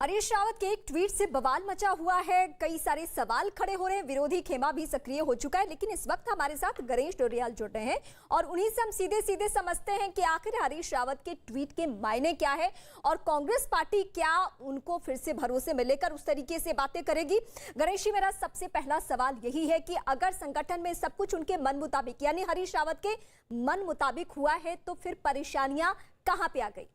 हरीश रावत के एक ट्वीट से बवाल मचा हुआ है। कई सारे सवाल खड़े हो रहे हैं। विरोधी खेमा भी सक्रिय हो चुका है। लेकिन इस वक्त हमारे साथ गणेश डोरियाल जुड़ रहे हैं और उन्हीं से हम सीधे सीधे समझते हैं कि आखिर हरीश रावत के ट्वीट के मायने क्या है और कांग्रेस पार्टी क्या उनको फिर से भरोसे में लेकर उस तरीके से बातें करेगी। गणेश जी, मेरा सबसे पहला सवाल यही है कि अगर संगठन में सब कुछ उनके मन मुताबिक यानी हरीश रावत के मन मुताबिक हुआ है तो फिर परेशानियां कहां पे आ गई?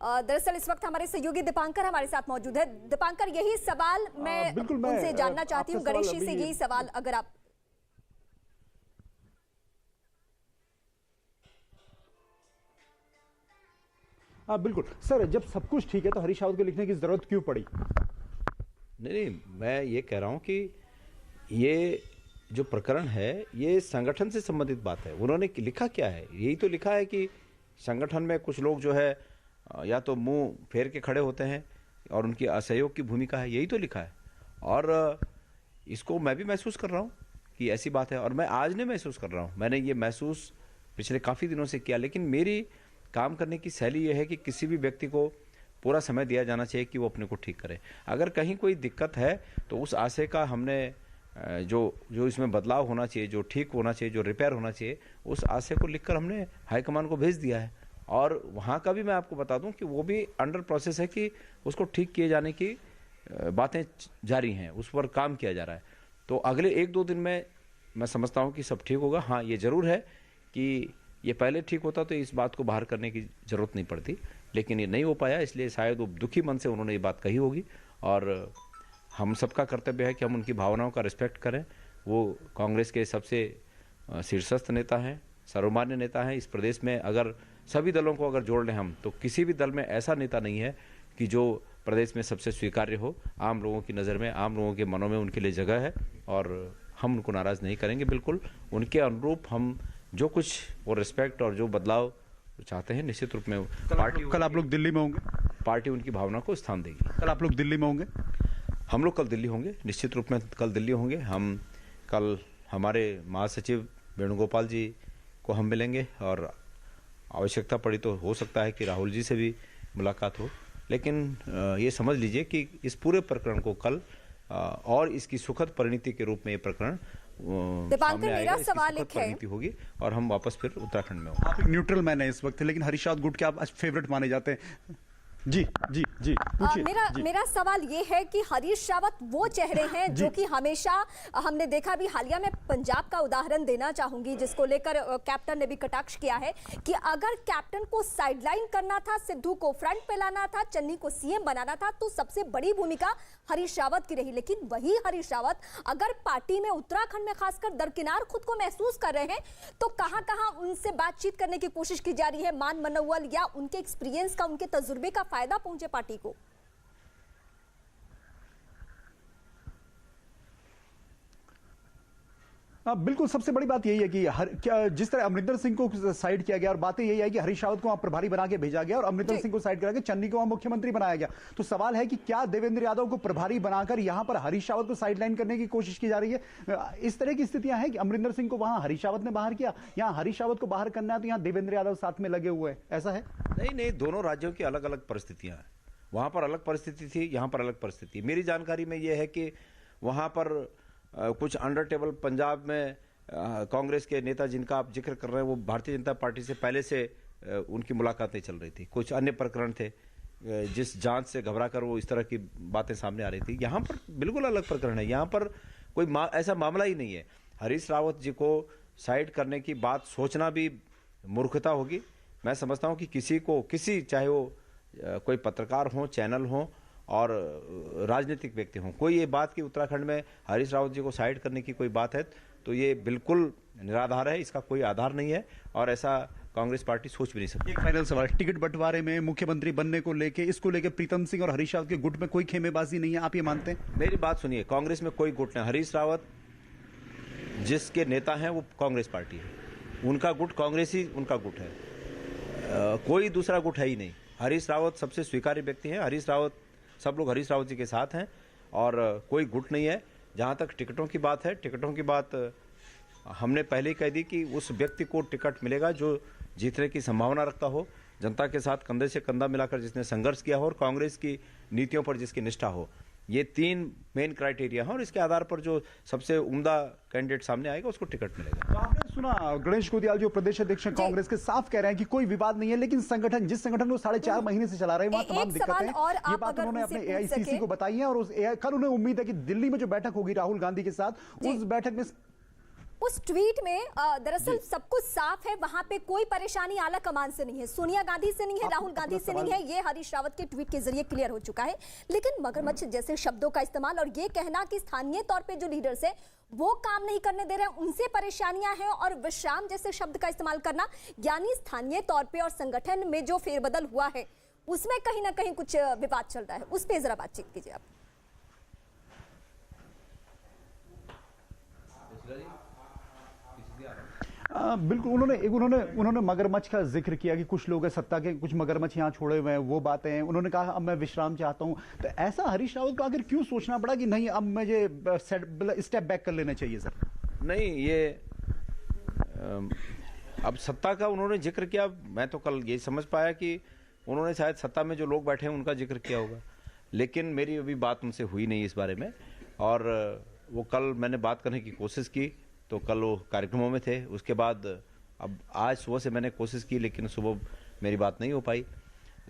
दरअसल इस वक्त हमारे सहयोगी दीपांकर हमारे साथ मौजूद है। दीपांकर, यही सवाल मैं उनसे जानना चाहती हूँ। गणेश जी से यही सवाल अगर आप बिल्कुल सर, जब सब कुछ ठीक है तो हरीश रावत को लिखने की जरूरत क्यों पड़ी? नहीं, मैं ये कह रहा हूँ कि ये जो प्रकरण है ये संगठन से संबंधित बात है। उन्होंने लिखा क्या है? यही तो लिखा है कि संगठन में कुछ लोग जो है या तो मुंह फेर के खड़े होते हैं और उनकी असहयोग की भूमिका है, यही तो लिखा है। और इसको मैं भी महसूस कर रहा हूँ कि ऐसी बात है, और मैं आज नहीं महसूस कर रहा हूँ, मैंने ये महसूस पिछले काफ़ी दिनों से किया। लेकिन मेरी काम करने की शैली ये है कि किसी भी व्यक्ति को पूरा समय दिया जाना चाहिए कि वो अपने को ठीक करे। अगर कहीं कोई दिक्कत है तो उस आशय का हमने जो इसमें बदलाव होना चाहिए, जो ठीक होना चाहिए, जो रिपेयर होना चाहिए, उस आशय को लिखकर हमने हाईकमान को भेज दिया है। और वहाँ का भी मैं आपको बता दूं कि वो भी अंडर प्रोसेस है कि उसको ठीक किए जाने की बातें जारी हैं, उस पर काम किया जा रहा है। तो अगले 1-2 दिन में मैं समझता हूँ कि सब ठीक होगा। हाँ, ये ज़रूर है कि ये पहले ठीक होता तो इस बात को बाहर करने की ज़रूरत नहीं पड़ती, लेकिन ये नहीं हो पाया, इसलिए शायद वो दुखी मन से उन्होंने ये बात कही होगी। और हम सबका कर्तव्य है कि हम उनकी भावनाओं का रिस्पेक्ट करें। वो कांग्रेस के सबसे शीर्षस्थ नेता हैं, सर्वमान्य नेता हैं। इस प्रदेश में अगर सभी दलों को अगर जोड़ लें हम, तो किसी भी दल में ऐसा नेता नहीं है कि जो प्रदेश में सबसे स्वीकार्य हो। आम लोगों की नज़र में, आम लोगों के मनों में उनके लिए जगह है और हम उनको नाराज़ नहीं करेंगे। बिल्कुल उनके अनुरूप हम जो कुछ वो रिस्पेक्ट और जो बदलाव चाहते हैं, निश्चित रूप में पार्टी कल आप लोग दिल्ली में होंगे? पार्टी उनकी भावना को स्थान देगी। कल आप लोग दिल्ली में होंगे? हम लोग कल दिल्ली होंगे, निश्चित रूप में कल दिल्ली होंगे। हम कल हमारे महासचिव वेणुगोपाल जी को हम मिलेंगे और आवश्यकता पड़ी तो हो सकता है कि राहुल जी से भी मुलाकात हो। लेकिन ये समझ लीजिए कि इस पूरे प्रकरण को कल और इसकी सुखद परिणति के रूप में ये प्रकरण सामने आएगा, सवाल एक है होगी और हम वापस फिर उत्तराखंड में होंगे। आप एक न्यूट्रल मैन है इस वक्त, लेकिन हरीश रावत गुट के आप फेवरेट माने जाते हैं। जी जी जी, मेरा सवाल ये है कि हरीश रावत वो चेहरे हैं जो कि हमेशा हमने देखा भी। हालिया में पंजाब का उदाहरण देना चाहूंगी जिसको लेकर कैप्टन ने भी कटाक्ष किया है कि अगर कैप्टन को साइडलाइन करना था, सिद्धू को फ्रंट पे लाना था, चन्नी को सीएम बनाना था, तो सबसे बड़ी भूमिका हरीश रावत की रही। लेकिन वही हरीश रावत अगर पार्टी में उत्तराखंड में खासकर दरकिनार खुद को महसूस कर रहे हैं तो कहां कहां उनसे बातचीत करने की कोशिश की जा रही है, मान मनोबल या उनके एक्सपीरियंस का, उनके तजुर्बे का फायदा पहुंचे पार्टी को? बिल्कुल, सबसे बड़ी बात यही है कि जिस तरह अमरिंदर सिंह को साइड किया गया और बातें यही है कि हरीश रावत को वहां प्रभारी बना के भेजा गया और अमरिंदर सिंह को साइड करा के चन्नी को वहां मुख्यमंत्री बनाया गया। तो सवाल है कि क्या देवेंद्र यादव को प्रभारी बनाकर यहां पर हरीश रावत को साइडलाइन करने की कोशिश की जा रही है? इस तरह की स्थितियां हैं कि अमरिंदर सिंह को वहां हरीश रावत ने बाहर किया, यहां हरीश रावत को बाहर करना है तो यहां देवेंद्र यादव साथ में लगे हुए हैं, ऐसा है? नहीं, दोनों राज्यों की अलग अलग परिस्थितियां हैं। वहां पर अलग परिस्थिति थी, यहां पर अलग परिस्थिति। मेरी जानकारी में यह है कि वहां पर कुछ अंडर टेबल पंजाब में कांग्रेस के नेता जिनका आप जिक्र कर रहे हैं वो भारतीय जनता पार्टी से पहले से उनकी मुलाकातें चल रही थी। कुछ अन्य प्रकरण थे जिस जांच से घबराकर वो इस तरह की बातें सामने आ रही थी। यहाँ पर बिल्कुल अलग प्रकरण है। यहाँ पर कोई ऐसा मामला ही नहीं है। हरीश रावत जी को साइड करने की बात सोचना भी मूर्खता होगी। मैं समझता हूँ कि किसी चाहे वो कोई पत्रकार हो, चैनल हो और राजनीतिक व्यक्ति हों, कोई ये बात कि उत्तराखंड में हरीश रावत जी को साइड करने की कोई बात है तो ये बिल्कुल निराधार है, इसका कोई आधार नहीं है और ऐसा कांग्रेस पार्टी सोच भी नहीं सकती। एक फाइनल सवाल, टिकट बंटवारे में मुख्यमंत्री बनने को लेके, इसको लेके प्रीतम सिंह और हरीश रावत के गुट में कोई खेमेबाजी नहीं है, आप ये मानते हैं? मेरी बात सुनिए, कांग्रेस में कोई गुट नहीं। हरीश रावत जिसके नेता हैं वो कांग्रेस पार्टी है, उनका गुट कांग्रेस ही उनका गुट है, कोई दूसरा गुट है ही नहीं। हरीश रावत सबसे स्वीकार्य व्यक्ति हैं। हरीश रावत, सब लोग हरीश रावत जी के साथ हैं और कोई गुट नहीं है। जहाँ तक टिकटों की बात है, टिकटों की बात हमने पहले ही कह दी कि उस व्यक्ति को टिकट मिलेगा जो जीतने की संभावना रखता हो, जनता के साथ कंधे से कंधा मिलाकर जिसने संघर्ष किया हो और कांग्रेस की नीतियों पर जिसकी निष्ठा हो, ये 3 मेन क्राइटेरिया है और इसके आधार पर जो सबसे उम्दा कैंडिडेट सामने आएगा उसको टिकट मिलेगा। तो आपने सुना गणेश गोदियाल जो प्रदेश अध्यक्ष हैं कांग्रेस के, साफ कह रहे हैं कि कोई विवाद नहीं है, लेकिन संगठन जिस संगठन को 4.5 महीने से चला रहे हैं वहां तमाम दिक्कतें हैं। और ये बात उन्होंने अपने एआईसीसी को बताई है और कल उन्हें उम्मीद है कि दिल्ली में जो बैठक होगी राहुल गांधी के साथ, उस बैठक में उस ट्वीट में दरअसल सब कुछ साफ है, वहां पे कोई परेशानी आला कमान से नहीं है, सोनिया गांधी से नहीं है, राहुल गांधी से नहीं है, ये हरीश रावत के ट्वीट के जरिए क्लियर हो चुका है। लेकिन मगरमच्छ जैसे शब्दों का इस्तेमाल और ये कहना कि स्थानीय तौर पे जो लीडर्स है वो काम नहीं करने दे रहे हैं, उनसे परेशानियां हैं, और विश्राम जैसे शब्द का इस्तेमाल करना, यानी स्थानीय तौर पे और संगठन में जो फेरबदल हुआ है उसमें कहीं ना कहीं कुछ विवाद चल रहा है। उस पर जरा बातचीत कीजिए आप। बिल्कुल, उन्होंने मगरमच्छ का जिक्र किया कि कुछ लोग हैं सत्ता के, कुछ मगरमच्छ यहाँ छोड़े हुए हैं, वो बातें हैं। उन्होंने कहा अब मैं विश्राम चाहता हूँ। तो ऐसा हरीश रावत को आखिर क्यों सोचना पड़ा कि नहीं अब मुझे स्टेप बैक कर लेना चाहिए? सर नहीं, ये अब सत्ता का उन्होंने जिक्र किया, मैं तो कल ये समझ पाया कि उन्होंने शायद सत्ता में जो लोग बैठे हैं उनका जिक्र किया होगा, लेकिन मेरी अभी बात उनसे हुई नहीं इस बारे में। और वो कल मैंने बात करने की कोशिश की तो कल वो कार्यक्रमों में थे, उसके बाद अब आज सुबह से मैंने कोशिश की लेकिन सुबह मेरी बात नहीं हो पाई।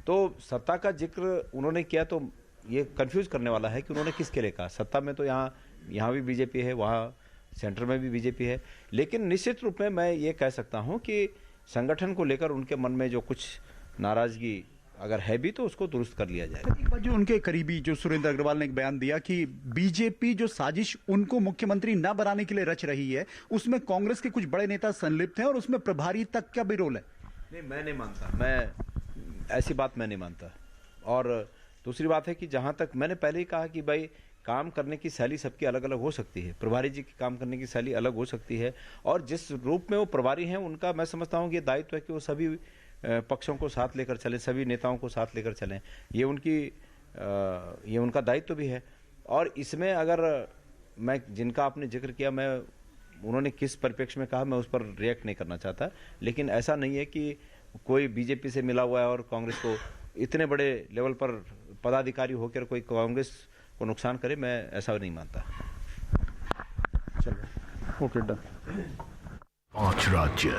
तो सत्ता का जिक्र उन्होंने किया तो ये कंफ्यूज करने वाला है कि उन्होंने किसके लिए कहा। सत्ता में तो यहाँ भी बीजेपी है, वहाँ सेंटर में भी बीजेपी है, लेकिन निश्चित रूप में मैं ये कह सकता हूँ कि संगठन को लेकर उनके मन में जो कुछ नाराजगी अगर है भी तो उसको दुरुस्त कर लिया जाएगा। एक बार जो उनके करीबी जो सुरेंद्र अग्रवाल ने एक बयान दिया कि बीजेपी जो साजिश उनको मुख्यमंत्री न बनाने के लिए रच रही है उसमें कांग्रेस के कुछ बड़े नेता संलिप्त हैं और उसमें प्रभारी तक का भी रोल है। नहीं, मैं नहीं मानता, मैं ऐसी बात मैं नहीं मानता। और दूसरी बात है कि जहां तक मैंने पहले ही कहा कि भाई काम करने की शैली सबकी अलग अलग हो सकती है, प्रभारी जी की काम करने की शैली अलग हो सकती है, और जिस रूप में वो प्रभारी हैं उनका मैं समझता हूँ कि ये दायित्व है कि वो सभी पक्षों को साथ लेकर चलें, सभी नेताओं को साथ लेकर चलें। ये उनका दायित्व भी है। और इसमें अगर मैं जिनका आपने जिक्र किया, मैं उन्होंने किस परिप्रेक्ष्य में कहा मैं उस पर रिएक्ट नहीं करना चाहता, लेकिन ऐसा नहीं है कि कोई बीजेपी से मिला हुआ है और कांग्रेस को इतने बड़े लेवल पर पदाधिकारी होकर कोई कांग्रेस को नुकसान करे, मैं ऐसा नहीं मानता। चलो, ओके, डन। 5 राज्य